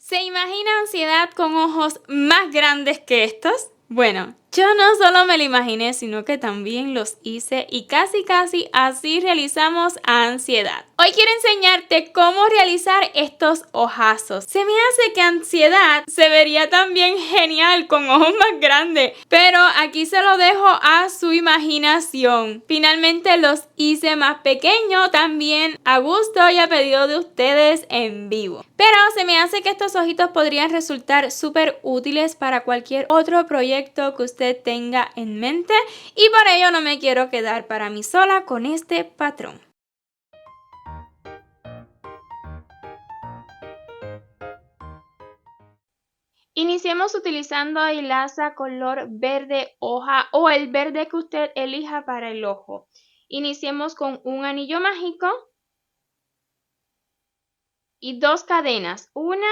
¿Se imagina ansiedad con ojos más grandes que estos? Bueno, yo no solo me lo imaginé, sino que también los hice y casi así realizamos ansiedad. Hoy quiero enseñarte cómo realizar estos ojazos. Se me hace que ansiedad se vería también genial con ojos más grandes, pero aquí se lo dejo a su imaginación. Finalmente los hice más pequeños también a gusto y a pedido de ustedes en vivo. Pero se me hace que estos ojitos podrían resultar súper útiles para cualquier otro proyecto que usted tenga en mente y por ello no me quiero quedar para mí sola con este patrón. Iniciemos utilizando hilaza color verde hoja o el verde que usted elija para el ojo. Iniciemos con un anillo mágico y dos cadenas, una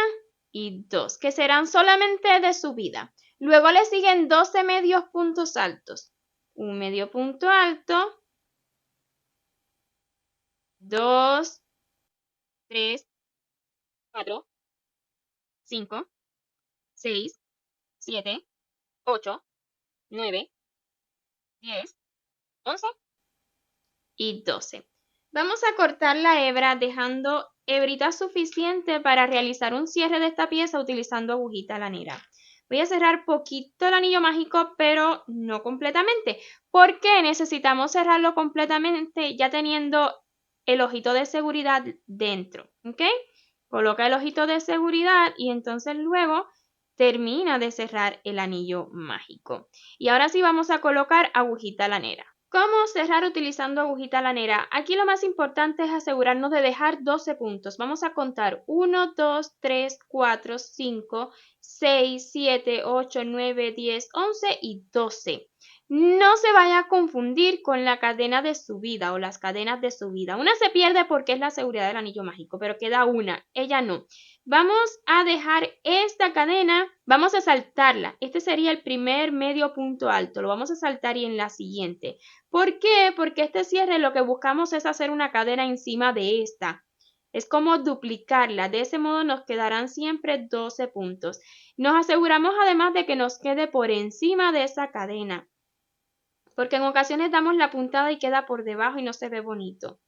y dos, que serán solamente de subida. Luego le siguen 12 medios puntos altos. Un medio punto alto, 2, 3, 4, 5, 6, 7, 8, 9, 10, 11 y 12. Vamos a cortar la hebra dejando hebrita suficiente para realizar un cierre de esta pieza utilizando agujita lanera. Voy a cerrar poquito el anillo mágico, pero no completamente, porque necesitamos cerrarlo completamente ya teniendo el ojito de seguridad dentro, ¿ok? Coloca el ojito de seguridad y entonces luego termina de cerrar el anillo mágico. Y ahora sí vamos a colocar agujita lanera. ¿Cómo cerrar utilizando agujita lanera? Aquí lo más importante es asegurarnos de dejar 12 puntos. Vamos a contar 1, 2, 3, 4, 5, 6, 7, 8, 9, 10, 11 y 12. No se vaya a confundir con la cadena de subida o las cadenas de subida. Una se pierde porque es la seguridad del anillo mágico, pero queda una, ella no. Vamos a dejar esta cadena, vamos a saltarla. Este sería el primer medio punto alto, lo vamos a saltar y en la siguiente. ¿Por qué? Porque este cierre lo que buscamos es hacer una cadena encima de esta. Es como duplicarla, de ese modo nos quedarán siempre 12 puntos. Nos aseguramos además de que nos quede por encima de esa cadena, porque en ocasiones damos la puntada y queda por debajo y no se ve bonito.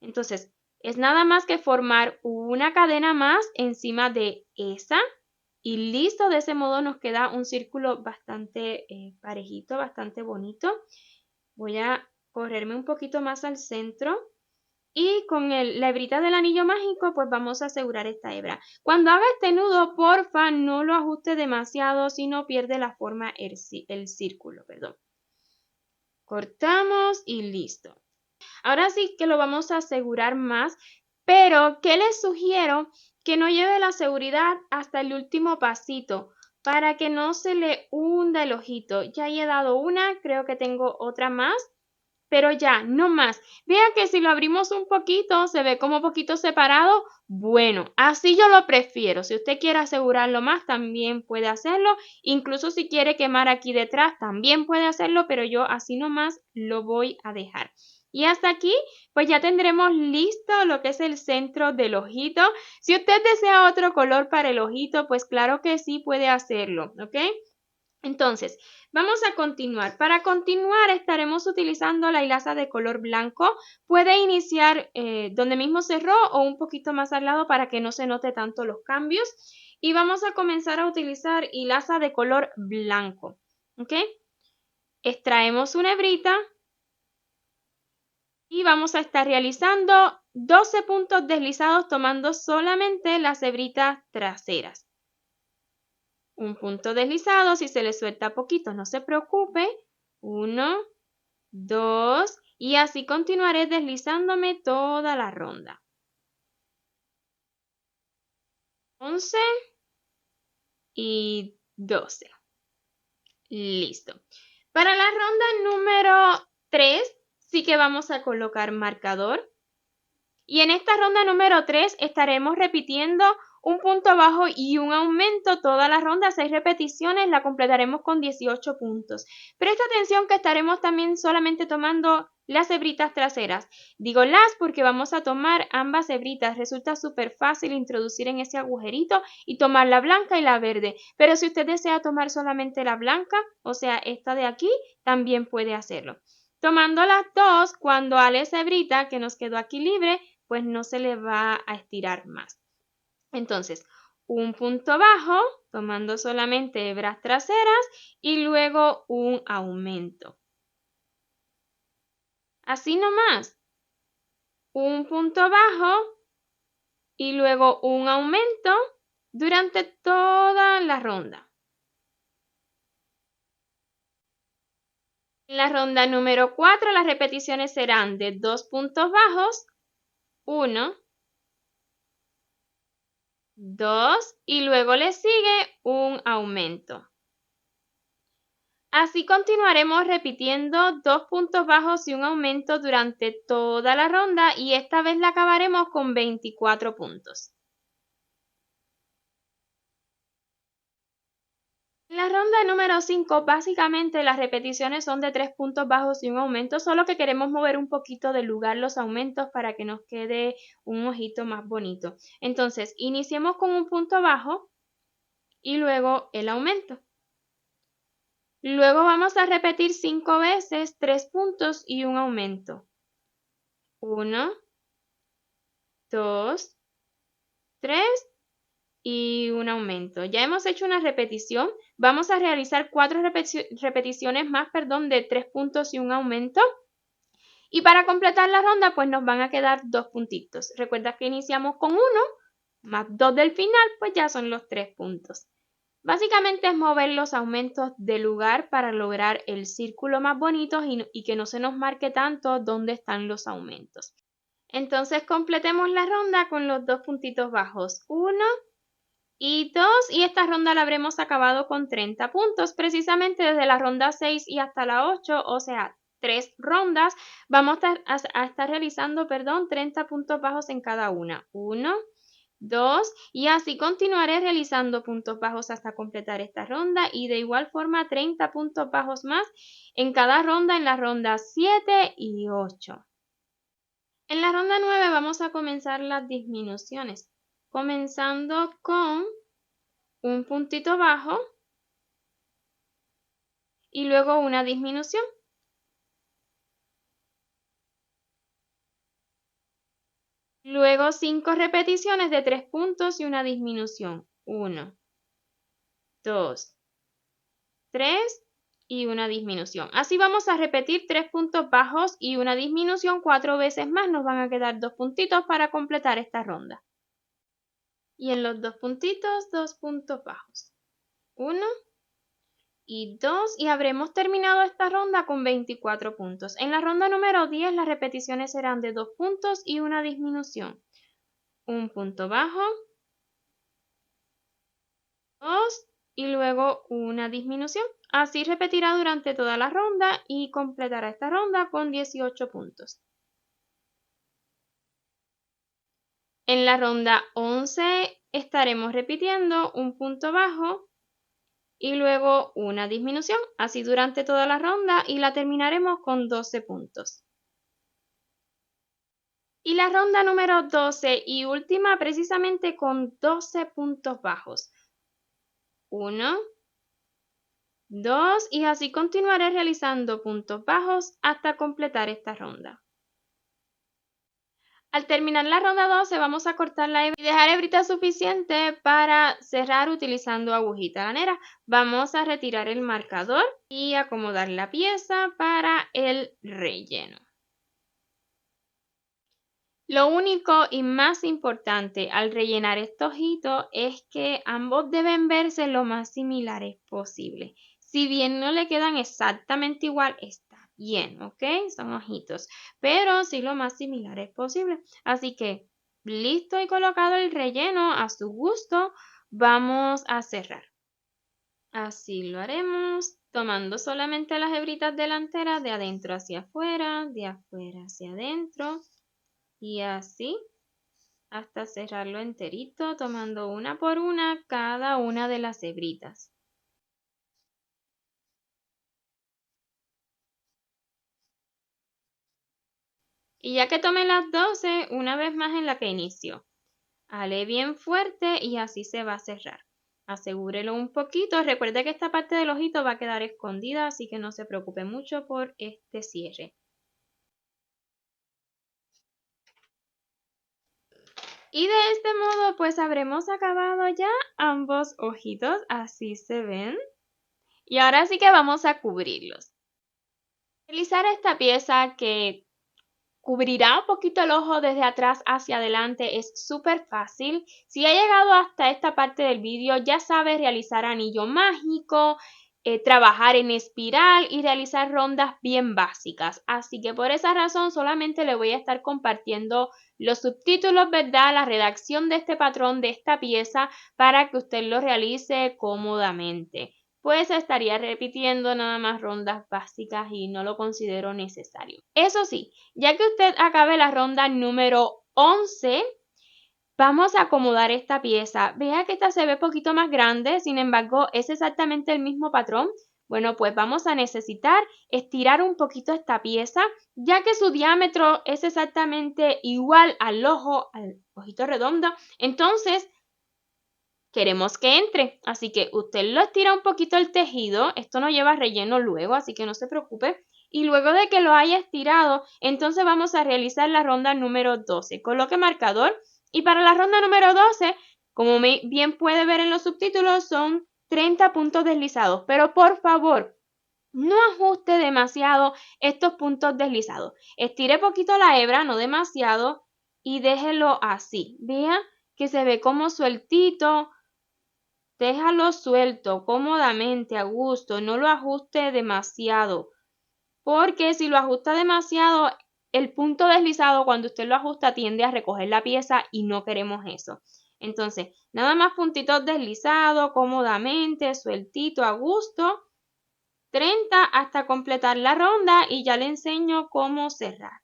Entonces, es nada más que formar una cadena más encima de esa y listo. De ese modo nos queda un círculo bastante parejito, bastante bonito. Voy a correrme un poquito más al centro y con la hebrita del anillo mágico pues vamos a asegurar esta hebra. Cuando haga este nudo, porfa, no lo ajuste demasiado, si no pierde la forma el círculo, perdón. Cortamos y listo. Ahora sí que lo vamos a asegurar más, pero ¿qué les sugiero? Que no lleve la seguridad hasta el último pasito para que no se le hunda el ojito. Ya he dado una, creo que tengo otra más, pero ya, no más. Vean que si lo abrimos un poquito, se ve como poquito separado. Bueno, así yo lo prefiero. Si usted quiere asegurarlo más, también puede hacerlo. Incluso si quiere quemar aquí detrás, también puede hacerlo, pero yo así nomás lo voy a dejar. Y hasta aquí, pues ya tendremos listo lo que es el centro del ojito. Si usted desea otro color para el ojito, pues claro que sí puede hacerlo, ¿ok? Entonces, vamos a continuar. Para continuar estaremos utilizando la hilaza de color blanco. Puede iniciar donde mismo cerró o un poquito más al lado para que no se note tanto los cambios. Y vamos a comenzar a utilizar hilaza de color blanco. ¿Ok? Extraemos una hebrita y vamos a estar realizando 12 puntos deslizados tomando solamente las hebritas traseras. Un punto deslizado, si se le suelta poquito, no se preocupe. 1, 2 y así continuaré deslizándome toda la ronda. 11 y 12. Listo. Para la ronda número 3 sí que vamos a colocar marcador. Y en esta ronda número 3 estaremos repitiendo un punto bajo y un aumento toda la ronda, 6 repeticiones, la completaremos con 18 puntos. Presta atención que estaremos también solamente tomando las hebritas traseras. Digo las porque vamos a tomar ambas hebritas. Resulta súper fácil introducir en ese agujerito y tomar la blanca y la verde. Pero si usted desea tomar solamente la blanca, o sea, esta de aquí, también puede hacerlo. Tomando las dos, cuando ale esa hebrita que nos quedó aquí libre, pues no se le va a estirar más. Entonces, un punto bajo, tomando solamente hebras traseras y luego un aumento. Así nomás, un punto bajo y luego un aumento durante toda la ronda. En la ronda número 4 las repeticiones serán de 2 puntos bajos, 1, 2 y luego le sigue un aumento. Así continuaremos repitiendo 2 puntos bajos y un aumento durante toda la ronda y esta vez la acabaremos con 24 puntos. En la ronda número 5 básicamente las repeticiones son de 3 puntos bajos y un aumento, solo que queremos mover un poquito de lugar los aumentos para que nos quede un ojito más bonito. Entonces, iniciemos con un punto bajo y luego el aumento. Luego vamos a repetir 5 veces 3 puntos y un aumento. 1, 2, 3 y un aumento. Ya hemos hecho una repetición. Vamos a realizar 4 repeticiones más, de 3 puntos y un aumento. Y para completar la ronda, pues nos van a quedar 2 puntitos. Recuerda que iniciamos con 1 más 2 del final, pues ya son los 3 puntos. Básicamente es mover los aumentos de lugar para lograr el círculo más bonito y que no se nos marque tanto dónde están los aumentos. Entonces completemos la ronda con los 2 puntitos bajos. 1 y 2, y esta ronda la habremos acabado con 30 puntos, precisamente desde la ronda 6 y hasta la 8, o sea, 3 rondas, vamos a estar realizando, 30 puntos bajos en cada una. 1, 2, y así continuaré realizando puntos bajos hasta completar esta ronda y de igual forma 30 puntos bajos más en cada ronda en la ronda 7 y 8. En la ronda 9 vamos a comenzar las disminuciones, comenzando con un puntito bajo y luego una disminución. Luego 5 repeticiones de 3 puntos y una disminución. 1, 2, 3 y una disminución. Así vamos a repetir 3 puntos bajos y una disminución 4 veces más. Nos van a quedar 2 puntitos para completar esta ronda. Y en los 2 puntitos, 2 puntos bajos. 1 y 2 y habremos terminado esta ronda con 24 puntos. En la ronda número 10 las repeticiones serán de 2 puntos y una disminución. Un punto bajo, 2 y luego una disminución. Así repetirá durante toda la ronda y completará esta ronda con 18 puntos. En la ronda 11 estaremos repitiendo un punto bajo y luego una disminución, así durante toda la ronda y la terminaremos con 12 puntos. Y la ronda número 12 y última precisamente con 12 puntos bajos. 1, 2 y así continuaré realizando puntos bajos hasta completar esta ronda. Al terminar la ronda 12 vamos a cortar la hebra y dejar hebrita suficiente para cerrar utilizando agujita lanera. Vamos a retirar el marcador y acomodar la pieza para el relleno. Lo único y más importante al rellenar estos ojitos es que ambos deben verse lo más similares posible. Si bien no le quedan exactamente igual, está bien, ¿ok? Son ojitos, pero sí lo más similares posible. Así que, listo y colocado el relleno a su gusto, vamos a cerrar. Así lo haremos, tomando solamente las hebritas delanteras de adentro hacia afuera, de afuera hacia adentro. Y así hasta cerrarlo enterito, tomando una por una cada una de las hebritas. Y ya que tomé las 12, una vez más en la que inició. Jale bien fuerte y así se va a cerrar. Asegúrelo un poquito. Recuerde que esta parte del ojito va a quedar escondida, así que no se preocupe mucho por este cierre. Y de este modo pues habremos acabado ya ambos ojitos, así se ven. Y ahora sí que vamos a cubrirlos. Utilizar esta pieza que cubrirá un poquito el ojo desde atrás hacia adelante es súper fácil. Si ha llegado hasta esta parte del vídeo ya sabe realizar anillo mágico, trabajar en espiral y realizar rondas bien básicas. Así que por esa razón solamente le voy a estar compartiendo los subtítulos, ¿verdad? La redacción de este patrón, de esta pieza, para que usted lo realice cómodamente. Pues estaría repitiendo nada más rondas básicas y no lo considero necesario. Eso sí, ya que usted acabe la ronda número 11, vamos a acomodar esta pieza. Vea que esta se ve un poquito más grande, sin embargo es exactamente el mismo patrón. Bueno, pues vamos a necesitar estirar un poquito esta pieza, ya que su diámetro es exactamente igual al ojito redondo. Entonces, queremos que entre, así que usted lo estira un poquito el tejido, esto no lleva relleno luego, así que no se preocupe. Y luego de que lo haya estirado, entonces vamos a realizar la ronda número 12. Coloque marcador y para la ronda número 12, como bien puede ver en los subtítulos, son 30 puntos deslizados. Pero por favor, no ajuste demasiado estos puntos deslizados. Estire poquito la hebra, no demasiado, y déjelo así. Vea que se ve como sueltito. Déjalo suelto, cómodamente, a gusto, no lo ajuste demasiado, porque si lo ajusta demasiado, el punto deslizado cuando usted lo ajusta tiende a recoger la pieza y no queremos eso. Entonces, nada más puntitos deslizados, cómodamente, sueltito, a gusto, 30 hasta completar la ronda y ya le enseño cómo cerrar.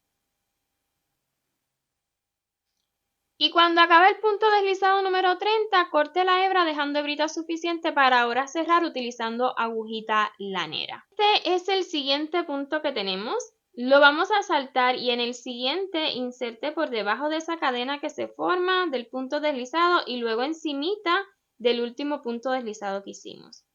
Y cuando acabe el punto deslizado número 30, corte la hebra dejando hebrita suficiente para ahora cerrar utilizando agujita lanera. Este es el siguiente punto que tenemos. Lo vamos a saltar y en el siguiente inserte por debajo de esa cadena que se forma del punto deslizado y luego encimita del último punto deslizado que hicimos.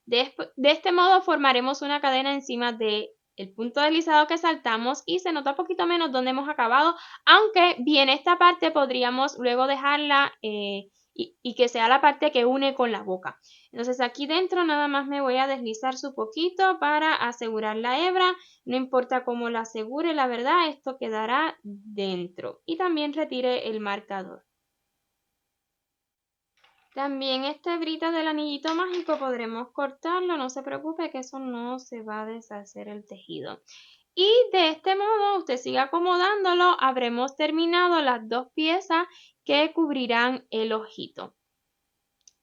De este modo formaremos una cadena encima de el punto deslizado que saltamos y se nota un poquito menos donde hemos acabado, aunque bien esta parte podríamos luego dejarla y que sea la parte que une con la boca. Entonces aquí dentro nada más me voy a deslizar su poquito para asegurar la hebra, no importa cómo la asegure, la verdad esto quedará dentro y también retire el marcador. También esta hebrita del anillito mágico podremos cortarlo, no se preocupe que eso no se va a deshacer el tejido. Y de este modo usted sigue acomodándolo, habremos terminado las dos piezas que cubrirán el ojito.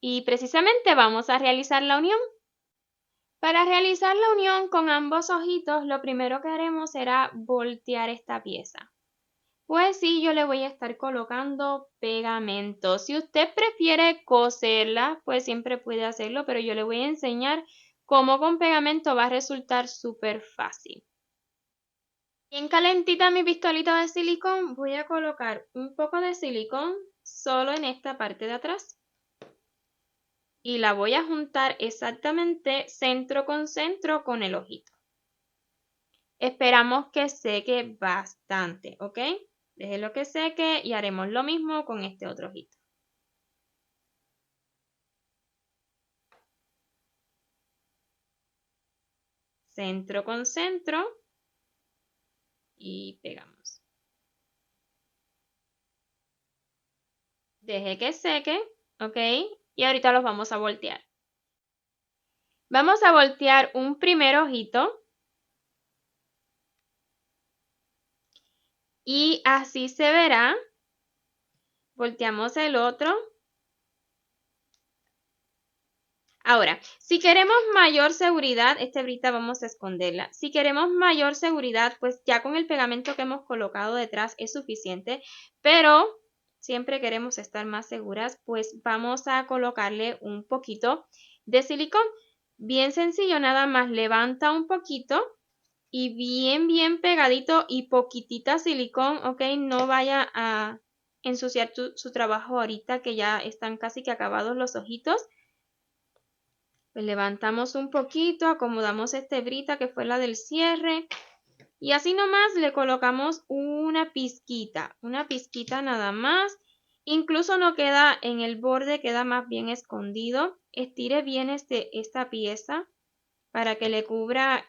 Y precisamente vamos a realizar la unión. Para realizar la unión con ambos ojitos, lo primero que haremos será voltear esta pieza. Pues sí, yo le voy a estar colocando pegamento. Si usted prefiere coserla, pues siempre puede hacerlo, pero yo le voy a enseñar cómo con pegamento va a resultar súper fácil. Bien calentita mi pistolita de silicón, voy a colocar un poco de silicón solo en esta parte de atrás. Y la voy a juntar exactamente centro con el ojito. Esperamos que seque bastante, ¿ok? Déjelo que seque y haremos lo mismo con este otro ojito. Centro con centro y pegamos. Deje que seque, ¿ok? Y ahorita los vamos a voltear. Vamos a voltear un primer ojito. Y así se verá. Volteamos el otro. Ahora, si queremos mayor seguridad, esta hebrita vamos a esconderla. Si queremos mayor seguridad, pues ya con el pegamento que hemos colocado detrás es suficiente. Pero siempre queremos estar más seguras, pues vamos a colocarle un poquito de silicón. Bien sencillo, nada más levanta un poquito y bien pegadito y poquitita silicón, ¿ok? No vaya a ensuciar su trabajo ahorita que ya están casi que acabados los ojitos. Pues levantamos un poquito, acomodamos esta hebrita que fue la del cierre y así nomás le colocamos una pizquita nada más. Incluso no queda en el borde, queda más bien escondido. Estire bien esta pieza para que le cubra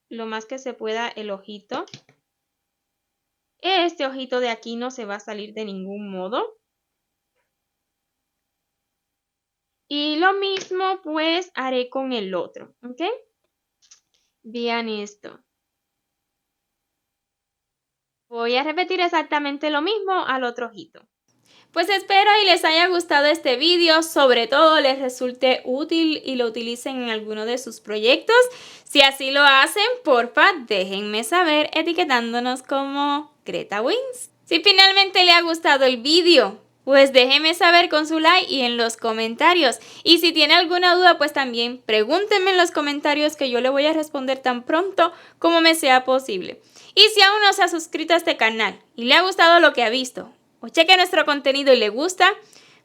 lo más que se pueda el ojito. Este ojito de aquí no se va a salir de ningún modo. Y lo mismo pues haré con el otro, ¿ok? Vean esto. Voy a repetir exactamente lo mismo al otro ojito. Pues espero y les haya gustado este vídeo, sobre todo les resulte útil y lo utilicen en alguno de sus proyectos. Si así lo hacen, porfa, déjenme saber etiquetándonos como Greta Wins. Si finalmente le ha gustado el vídeo, pues déjenme saber con su like y en los comentarios. Y si tiene alguna duda, pues también pregúntenme en los comentarios que yo le voy a responder tan pronto como me sea posible. Y si aún no se ha suscrito a este canal y le ha gustado lo que ha visto, o cheque nuestro contenido y le gusta,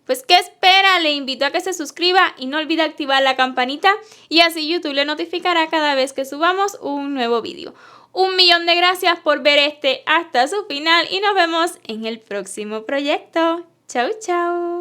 pues ¿qué espera? Le invito a que se suscriba y no olvide activar la campanita y así YouTube le notificará cada vez que subamos un nuevo vídeo. 1.000.000 de gracias por ver hasta su final y nos vemos en el próximo proyecto. Chau, chau.